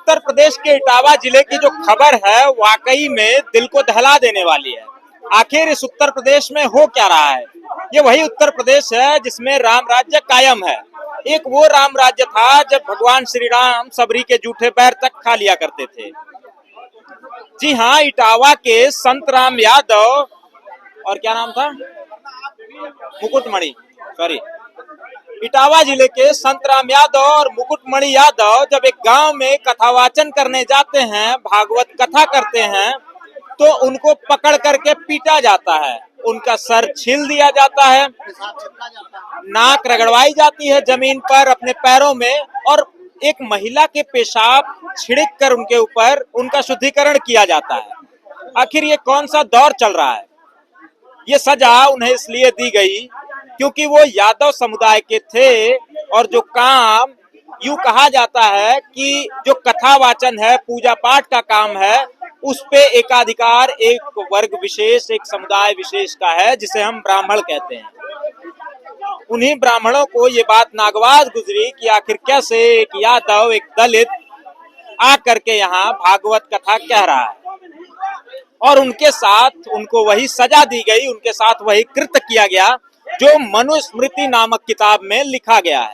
उत्तर प्रदेश के इटावा जिले की जो खबर है वाकई में दिल को दहला देने वाली है। आखिर इस उत्तर प्रदेश में हो क्या रहा है? ये वही उत्तर प्रदेश है जिसमें राम राज्य कायम है। एक वो राम राज्य था जब भगवान श्री राम सबरी के जूठे पैर तक खा लिया करते थे। जी हाँ, इटावा के संत राम यादव और क्या नाम था, मुकुटमणि, सॉरी, इटावा जिले के संतराम यादव और मुकुटमणि यादव जब एक गांव में कथावाचन करने जाते हैं, भागवत कथा करते हैं, तो उनको पकड़ करके पीटा जाता है, उनका सर छील दिया जाता है, नाक रगड़वाई जाती है जमीन पर अपने पैरों में, और एक महिला के पेशाब छिड़क कर उनके ऊपर उनका शुद्धिकरण किया जाता है। आखिर ये कौन सा दौर चल रहा है? ये सजा उन्हें इसलिए दी गई क्योंकि वो यादव समुदाय के थे, और जो काम यूं कहा जाता है कि जो कथा वाचन है, पूजा पाठ का काम है, उस पे एकाधिकार एक वर्ग विशेष, एक समुदाय विशेष का है, जिसे हम ब्राह्मण कहते हैं। उन्हीं ब्राह्मणों को ये बात नागवार गुजरी कि आखिर कैसे एक यादव, एक दलित आ करके यहाँ भागवत कथा कह रहा है, और उनके साथ उनको वही सजा दी गई, उनके साथ वही कृत्य किया गया जो मनुस्मृति नामक किताब में लिखा गया है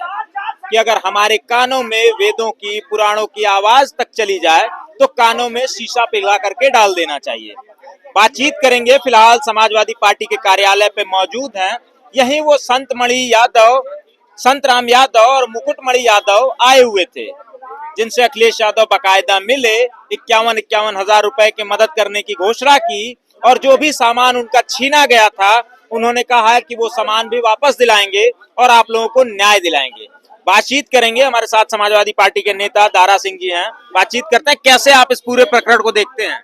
कि अगर हमारे कानों में वेदों की, पुराणों की आवाज तक चली जाए तो कानों में शीशा पिघला करके डाल देना चाहिए। बातचीत करेंगे, फिलहाल समाजवादी पार्टी के कार्यालय पे मौजूद हैं। यही वो संत राम यादव और मुकुटमणि यादव आए हुए थे, जिनसे अखिलेश यादव बाकायदा मिले, 51 हजार रुपए की मदद करने की घोषणा की, और जो भी सामान उनका छीना गया था उन्होंने कहा है कि वो सामान भी वापस दिलाएंगे और आप लोगों को न्याय दिलाएंगे। बातचीत करेंगे, हमारे साथ समाजवादी पार्टी के नेता दारा सिंह जी हैं। बातचीत करते हैं, कैसे आप इस पूरे प्रकरण को देखते हैं?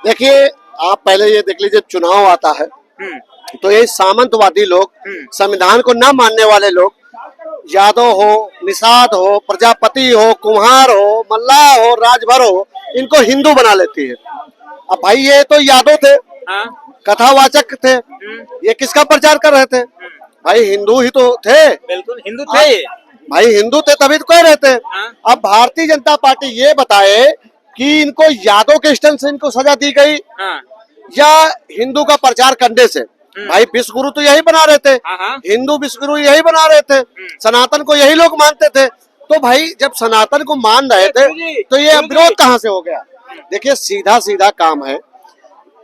देखिए, आप पहले ये देख लीजिए, चुनाव आता है तो ये सामंतवादी लोग, संविधान को न मानने वाले लोग, यादव हो, निषाद हो, प्रजापति हो, कुम्हार हो, मल्लाह हो, राजभर हो, इनको हिंदू बना लेती है। अब भाई ये तो यादव थे, कथावाचक थे, ये किसका प्रचार कर रहे थे? भाई हिंदू ही तो थे। बिल्कुल हिंदू थे ये। भाई हिंदू थे तभी तो कह रहे थे। अब भारतीय जनता पार्टी ये बताए कि इनको यादव के स्टैंड से इनको सजा दी गई या हिंदू का प्रचार करने से। भाई विश्व गुरु तो यही बना रहे थे, हिंदू विश्व गुरु यही बना रहे थे, सनातन को यही लोग मानते थे। तो भाई जब सनातन को मान रहे थे तो ये विरोध कहाँ से हो गया? देखिए, सीधा सीधा काम है।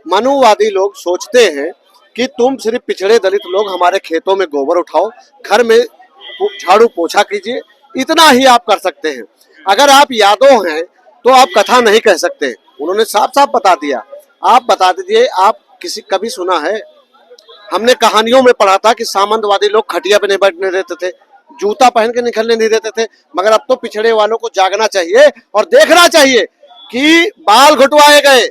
मनुवादी लोग सोचते हैं कि तुम सिर्फ पिछड़े दलित लोग हमारे खेतों में गोबर उठाओ, घर में झाड़ू पोछा कीजिए, इतना ही आप कर सकते हैं। अगर आप यादव हैं तो आप कथा नहीं कह सकते। उन्होंने साफ साफ बता दिया। आप बता दीजिए, आप कभी सुना है? हमने कहानियों में पढ़ा था कि सामंतवादी लोग खटिया पे नहीं बैठने देते थे, जूता पहन के निकलने नहीं देते थे। मगर अब तो पिछड़े वालों को जागना चाहिए और देखना चाहिए कि बाल घुटवाए गए,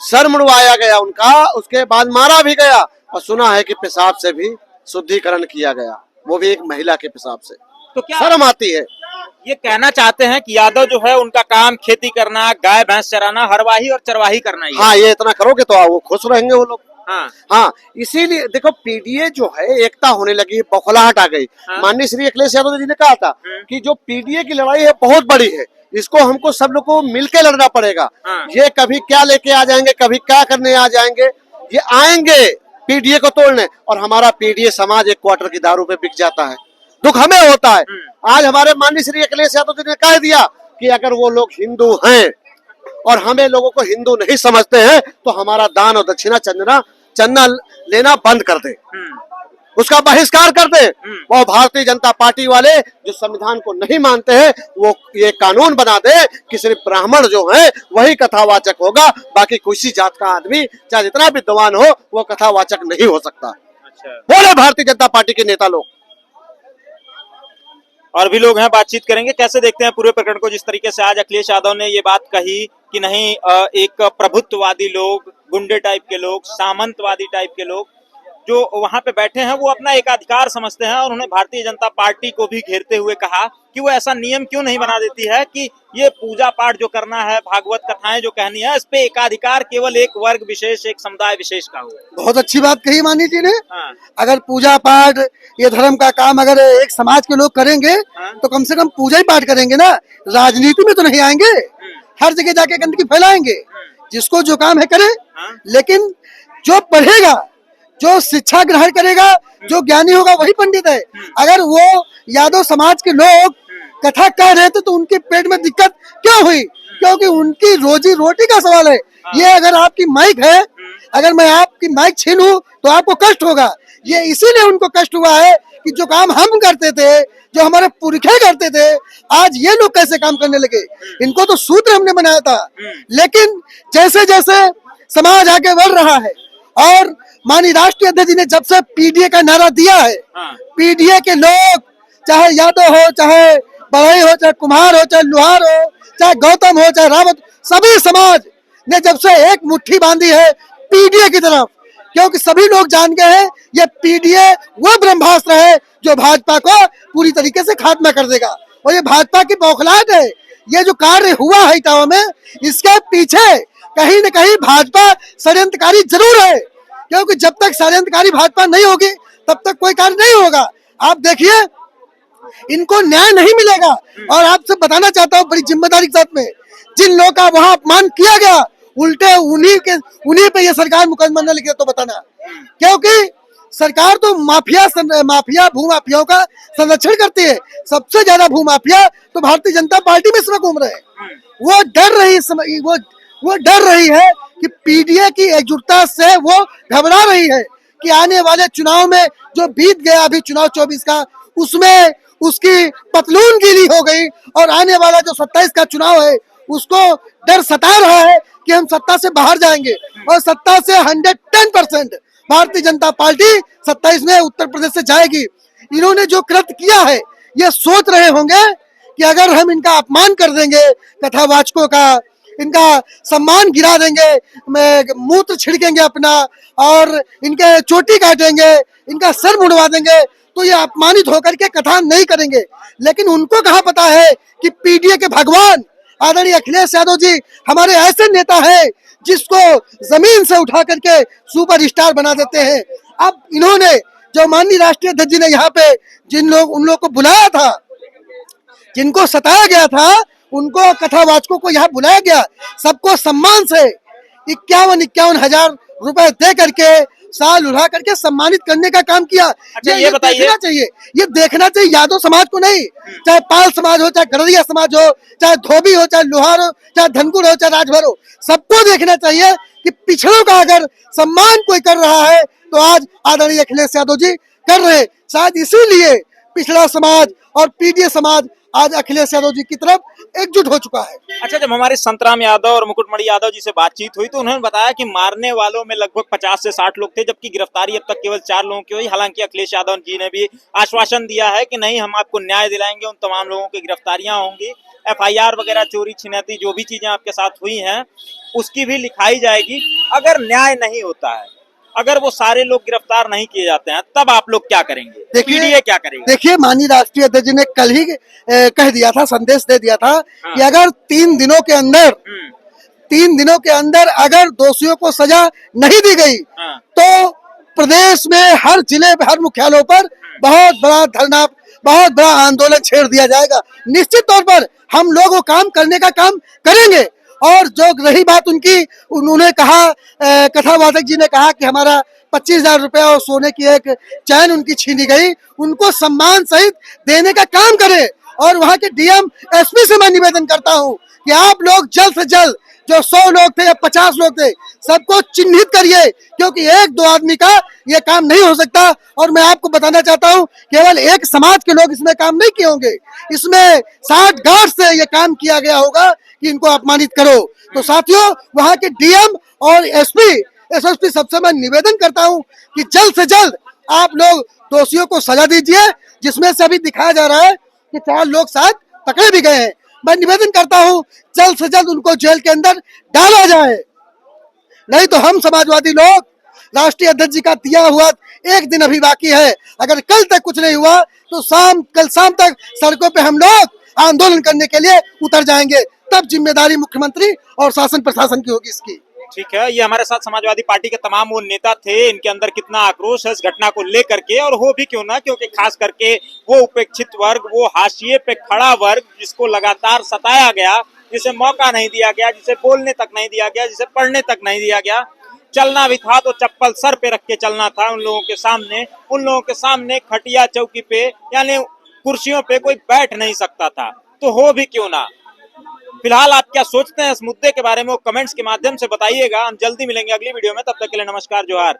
सर मुड़वाया गया उनका, उसके बाद मारा भी गया, और सुना है कि पेशाब से भी शुद्धिकरण किया गया, वो भी एक महिला के पेशाब से। तो क्या शर्म आती है? ये कहना चाहते हैं कि यादव जो है उनका काम खेती करना, गाय भैंस चराना, हरवाही और चरवाही करना ही है। हाँ, ये इतना करोगे तो वो खुश रहेंगे वो लोग। हाँ, इसीलिए देखो, पीडीए जो है, एकता होने लगी, बौखलाहट आ गई। माननीय श्री अखिलेश यादव जी ने कहा था कि जो पीडीए की लड़ाई है बहुत बड़ी है, इसको हमको सब लोग को मिलकर लड़ना पड़ेगा। ये कभी क्या लेके आ जाएंगे, कभी क्या करने आ जाएंगे, ये आएंगे पीडीए को तोड़ने, और हमारा पीडीए समाज एक क्वार्टर की दारू पे बिक जाता है। दुख हमें होता है। आज हमारे माननीय श्री अखिलेश यादव जी ने कह दिया कि अगर वो लोग हिंदू हैं और हमें लोगों को हिंदू नहीं समझते हैं तो हमारा दान और दक्षिणा चंदा लेना बंद कर दे, उसका बहिष्कार कर दे। वो भारतीय जनता पार्टी वाले जो संविधान को नहीं मानते हैं, वो ये कानून बना दे कि सिर्फ ब्राह्मण जो है वही कथावाचक होगा, बाकी किसी जात का आदमी चाहे जितना विद्वान हो वो कथावाचक नहीं हो सकता। बोले भारतीय जनता पार्टी के नेता लोग। और भी लोग हैं, बातचीत करेंगे। कैसे देखते हैं पूरे प्रकरण को? जिस तरीके से आज अखिलेश यादव ने ये बात कही कि नहीं, एक प्रभुत्ववादी लोग, गुंडे टाइप के लोग, सामंतवादी टाइप के लोग जो वहां पे बैठे हैं वो अपना एकाधिकार समझते हैं, और उन्होंने भारतीय जनता पार्टी को भी घेरते हुए कहा कि वो ऐसा नियम क्यों नहीं बना देती है कि ये पूजा पाठ जो करना है, भागवत कथाएं जो कहनी है, इस पे एकाधिकार केवल एक वर्ग विशेष, एक समुदाय विशेष का हो। बहुत अच्छी बात कही मानी जी ने। हाँ। अगर पूजा पाठ ये धर्म का काम अगर एक समाज के लोग करेंगे तो कम से कम पूजा ही पाठ करेंगे ना, राजनीति में तो नहीं आएंगे, हर जगह जाके गंदगी फैलाएंगे। जिसको जो काम है करे, लेकिन जो पढ़ेगा, जो शिक्षा ग्रहण करेगा, जो ज्ञानी होगा वही पंडित है। अगर वो यादव समाज के लोग कथा कह रहे थे तो उनके पेट में दिक्कत क्यों हुई? क्योंकि उनकी रोजी रोटी का सवाल है। ये अगर आपकी माइक है, अगर मैं आपकी माइक छीनूं तो आपको कष्ट होगा। ये इसीलिए उनको कष्ट हुआ है कि जो काम हम करते थे, जो हमारे पुरखे करते थे, आज ये लोग कैसे काम करने लगे। इनको तो सूत्र हमने बनाया था, लेकिन जैसे जैसे समाज आगे बढ़ रहा है और माननीय राष्ट्रीय अध्यक्ष जी ने जब से पीडीए का नारा दिया है, पीडीए के लोग चाहे यादव हो, चाहे बढ़ई हो, चाहे कुम्हार हो, चाहे लोहार हो, चाहे गौतम हो, चाहे रावत, सभी समाज ने जब से एक मुट्ठी बांधी है पीडीए की तरफ, क्योंकि सभी लोग जान गए हैं ये पीडीए वो ब्रह्मास्त्र है जो भाजपा को पूरी तरीके से खात्मा कर देगा। और ये भाजपा की बौखलाहट है। ये जो कार्य हुआ है इटावा में, इसके पीछे कहीं न कहीं भाजपा षड्यंत्रकारी जरूर है, क्योंकि जब तक षड्यंत्रकारी भाजपा नहीं होगी तब तक कोई कार्य नहीं होगा। आप देखिए, इनको न्याय नहीं मिलेगा। और आपसे बताना चाहता हूँ बड़ी जिम्मेदारी के साथ में, जिन लोगों का वहां अपमान किया गया, उल्टे उन्हीं पे ये सरकार मुकदमा न लिखे तो बताना, क्योंकि सरकार तो माफिया भूमाफियाओं का संरक्षण करती है। सबसे ज्यादा भूमाफिया तो भारतीय जनता पार्टी में इस समय घूम रहे हैं। वो डर रही है कि पीडीए की एकजुटता से वो घबरा रही है कि आने वाले चुनाव में जो बीत गया अभी चुनाव 24 का, उसमें उसकी पतलून गीली हो गई, और आने वाला जो 27 का चुनाव है उसको डर सता रहा है कि हम सत्ता से बाहर जाएंगे। और सत्ता से 110% भारतीय जनता पार्टी 27 में उत्तर प्रदेश से जाएगी। इन्होंने जो कृत्य किया है, ये सोच रहे होंगे कि अगर हम इनका अपमान कर देंगे, कथावाचकों का इनका सम्मान गिरा देंगे, मूत्र छिड़केंगे अपना, और इनके चोटी काटेंगे, इनका सर मुड़वा देंगे, तो ये अपमानित होकर के कथा नहीं करेंगे। लेकिन उनको कहाँ पता है कि पीडीए के भगवान आदरणीय अखिलेश यादव जी हमारे ऐसे नेता हैं जिसको जमीन से उठा करके सुपरस्टार बना देते हैं। अब इन्होंने जो माननीय राष्ट्रीय अध्यक्ष जी ने यहाँ पे उन लोग को बुलाया था, जिनको सताया गया था, उनको कथावाचकों को यहाँ बुलाया गया, सबको सम्मान से 51 हजार रुपए दे करके, साल उड़ा करके सम्मानित करने का काम किया। अच्छा, ये बताइए, ये देखना चाहिए यादव समाज को नहीं, चाहे पाल समाज हो, चाहे गड़रिया समाज हो, चाहे धोबी हो, चाहे लोहार हो, चाहे धनकुर हो, चाहे राजभर हो, सबको देखना चाहिए कि पिछड़ों का अगर सम्मान कोई कर रहा है तो आज आदरणीय अखिलेश यादव जी कर रहे। शायद इसीलिए पिछड़ा समाज और पीडीए समाज आज अखिलेश यादव जी की तरफ एकजुट हो चुका है। अच्छा, जब हमारे संतराम यादव और मुकुटमणि यादव जी से बातचीत हुई तो उन्होंने बताया कि मारने वालों में लगभग 50 से 60 लोग थे, जबकि गिरफ्तारी अब तक केवल 4 लोगों की हुई। हालांकि अखिलेश यादव जी ने भी आश्वासन दिया है कि नहीं, हम आपको न्याय दिलाएंगे, उन तमाम लोगों की गिरफ्तारियां होंगी, एफआईआर वगैरह, चोरी छिनैती जो भी चीजें आपके साथ हुई हैं उसकी भी लिखाई जाएगी। अगर न्याय नहीं होता है, अगर वो सारे लोग गिरफ्तार नहीं किए जाते हैं, तब आप लोग क्या करेंगे? पीडीए क्या करेगी? देखिए, माननीय राष्ट्रीय अध्यक्ष जी ने कल ही कह दिया था, संदेश दे दिया था कि अगर 3 दिनों के अंदर अगर दोषियों को सजा नहीं दी गई तो प्रदेश में हर जिले, हर मुख्यालयों पर बहुत बड़ा धरना, बहुत बड़ा आंदोलन छेड़ दिया जाएगा। निश्चित तौर पर हम लोग वो काम करने का काम करेंगे। और जो रही बात उनकी, उन्होंने कहा, कथावाचक जी ने कहा कि हमारा 25,000 रुपए और सोने की एक चैन उनकी छीनी गई, उनको सम्मान सहित देने का काम करे। और वहाँ के डीएम एसपी से मैं निवेदन करता हूँ कि आप लोग जल्द से जल्द जो 100 लोग थे या 50 लोग थे, सबको चिन्हित करिए, क्योंकि 1-2 आदमी का ये काम नहीं हो सकता। और मैं आपको बताना चाहता हूँ, केवल एक समाज के लोग इसमें काम नहीं किए होंगे, इसमें 60 गार्ड से ये काम किया गया होगा कि इनको अपमानित करो। तो साथियों, वहाँ के डीएम और एसएसपी सबसे मैं निवेदन करता हूँ कि जल्द से जल्द आप लोग दोषियों को सजा दीजिए, जिसमें से अभी दिखाया जा रहा है कि 4 लोग शायद पकड़े भी गए हैं। मैं निवेदन करता हूँ जल्द से जल्द उनको जेल के अंदर डाला जाए, नहीं तो हम समाजवादी लोग राष्ट्रीय अध्यक्ष जी का दिया हुआ एक दिन अभी बाकी है। अगर कल तक कुछ नहीं हुआ तो कल शाम तक सड़कों पे हम लोग आंदोलन करने के लिए उतर जाएंगे। तब जिम्मेदारी मुख्यमंत्री और शासन प्रशासन की होगी इसकी। ठीक है, ये हमारे साथ समाजवादी पार्टी के तमाम वो नेता थे, इनके अंदर कितना आक्रोश है इस घटना को लेकर के, और हो भी क्यों ना, क्योंकि खास करके वो उपेक्षित वर्ग, वो हाशिए पे खड़ा वर्ग जिसको लगातार सताया गया, जिसे मौका नहीं दिया गया, जिसे बोलने तक नहीं दिया गया, जिसे पढ़ने तक नहीं दिया गया, चलना भी था तो चप्पल सर पे रख के चलना था उन लोगों के सामने खटिया चौकी पे यानी कुर्सियों पे कोई बैठ नहीं सकता था। तो हो भी क्यों ना। फिलहाल आप क्या सोचते हैं इस मुद्दे के बारे में वो कमेंट्स के माध्यम से बताइएगा। हम जल्दी मिलेंगे अगली वीडियो में, तब तक के लिए नमस्कार, जोहार।